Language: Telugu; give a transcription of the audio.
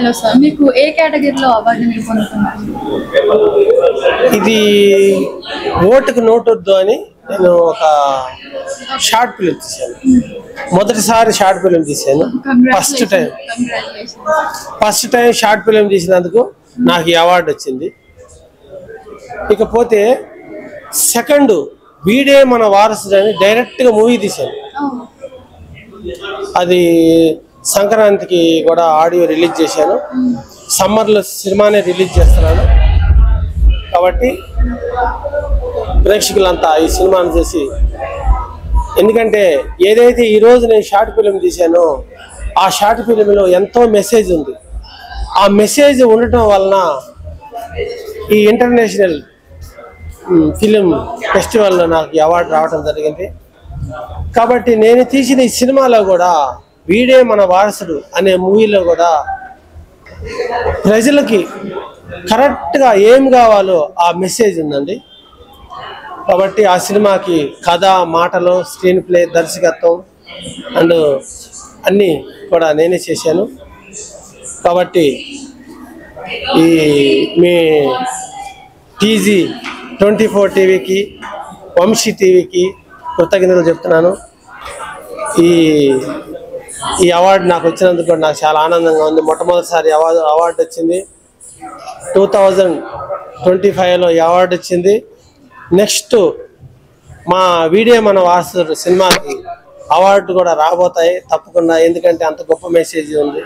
హలో సార్, మీకు ఏ కేటగిరీలో అవార్డు మీరు పొందుతున్నారు? ఇది ఓటుకు నోటొద్దు అని నేను ఒక షార్ట్ ఫిలిం తీశాను. మొదటిసారి షార్ట్ ఫిలిం తీశాను. ఫస్ట్ టైం షార్ట్ ఫిలిం తీసినందుకు నాకు ఈ అవార్డు వచ్చింది. ఇకపోతే సెకండ్ వీడే మన వారసుడు అని డైరెక్ట్గా మూవీ తీశాను. అది సంక్రాంతికి కూడా ఆడియో రిలీజ్ చేశాను. సమ్మర్లో సినిమానే రిలీజ్ చేస్తున్నాను. కాబట్టి ప్రేక్షకులంతా ఈ సినిమాను చూసి, ఎందుకంటే ఏదైతే ఈరోజు నేను షార్ట్ ఫిలిం తీశానో ఆ షార్ట్ ఫిలింలో ఎంతో మెసేజ్ ఉంది. ఆ మెసేజ్ ఉండటం వలన ఈ ఇంటర్నేషనల్ ఫిలిం ఫెస్టివల్లో నాకు ఈ అవార్డు రావడం జరిగింది. కాబట్టి నేను తీసిన ఈ సినిమాలో కూడా వీడే మన వారసుడు అనే మూవీలో కూడా ప్రజలకి కరెక్ట్గా ఏం కావాలో ఆ మెసేజ్ ఉందండి. కాబట్టి ఆ సినిమాకి కథ, మాటలు, స్క్రీన్ ప్లే, దర్శకత్వం అండ్ అన్నీ కూడా నేనే చేశాను. కాబట్టి ఈ మీ TG24 టీవీకి, వంశీ టీవీకి కృతజ్ఞతలు చెప్తున్నాను. ఈ అవార్డు నాకు వచ్చినందుకు నాకు చాలా ఆనందంగా ఉంది. మొట్టమొదటిసారి అవార్డు వచ్చింది. 2025లో ఈ అవార్డు వచ్చింది. నెక్స్ట్ మా వీడియో మన వారసుడు సినిమాకి అవార్డు కూడా రాబోతాయి తప్పకుండా, ఎందుకంటే అంత గొప్ప మెసేజ్ ఉంది.